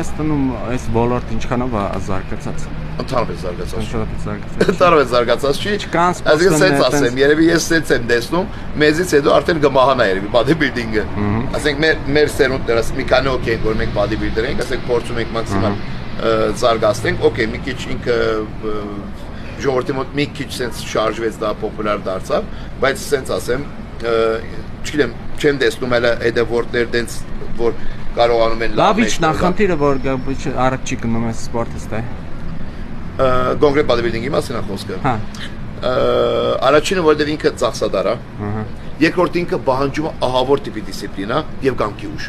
Հայաստանում այս ոլորտը ինչքանով է զարգացած։ Ընդհանրապես զարգացած չի։ Ընդհանրապես Ընդհանրապես զարգացած չի։ Չկան Այսինքն սենց ասեմ, երևի ես սենց եմ տեսնում, մեզից հետո արդեն կմահանա երևի bodybuilding-ը։ Ասենք մեր սերունդներս մի քանի օքեյ որ մենք bodybuilder ենք, ասենք փորձում ենք մաքսիմալ զարգացնենք, օքեյ, մի քիչ ինքը ժողովրդի մոտ մի քիչ սենց շարժվեց, դա պոպուլար դարձավ, բայց սենց ասեմ, չգիտեմ, չեմ տեսնում հələ հետևորդներ դենց որ կարողանում են լավ ինչ նախնդիրը որ առաջ չի գնում այս սպորտիստը։ Կոնկրետ bodybuilding-ի մասին է խոսքը։ Հա։ Առաջինը որտեղ ինքը ծախսադար է։ Երկրորդ ինքը պահանջում է ահավոր տիպի դիսցիպլինա եւ կամքի ուժ։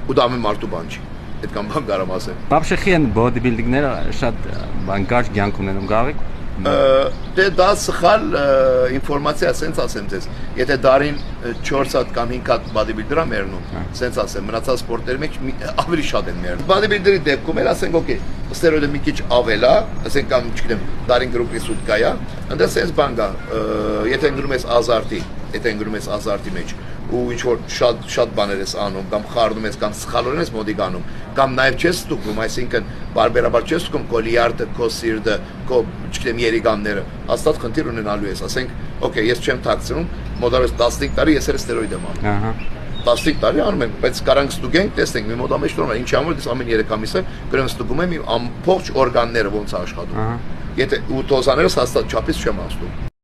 Ու դա ամեն մարդու բան չի։ Այդ կամ բան կարամ ասեմ։ Բաբշեխի են bodybuilding-ները շատ բան կարճ կյանք ունեն գաղիկ։ Դե դա սխալ ինֆորմացիա է, սենց ասեմ ձեզ։ Եթե դարին 4 հատ կամ 5 հատ bodybuilder-ա մերնում, սենց ասեմ, մնացած սպորտերի մեջ ավելի շատ են մերնում։ Bodybuilder-ի դեպքում էլ ասենք, օքեյ, ստերոիդը մի քիչ ավել է, ասենք կամ չգիտեմ, դարին գրուպի սուտկա է, ընդ սենց բան կա, եթե ընկնում ես ազարտի մեջ ու ինչ որ շատ բաներ ես անում կամ խառնում ես կամ սխալորեն ես մոդիկանում կամ նաև չես ստուգում, այսինքն բարբերաբար չես ստուգում քո լիարդը, քո սիրտը, քո չգիտեմ երիգանները, հաստատ խնդիր ունենալու ես, ասենք, օքեյ, ես չեմ թաքցնում, մոտավորապես 15 տարի ես էլ ստերոիդ եմ անում։ Ահա 15 տարի անում եմ, բայց կարանք ստուգենք, տեսնենք, մի մոտ ամեն ինչ ինչի համար դες ամեն 3 ամիսը գրեմ ստուգում եմ իմ ամբողջ օրգանները ոնց է աշխատում։ Եթե ու տոզաներս հաստատ չափից չեմ աստում։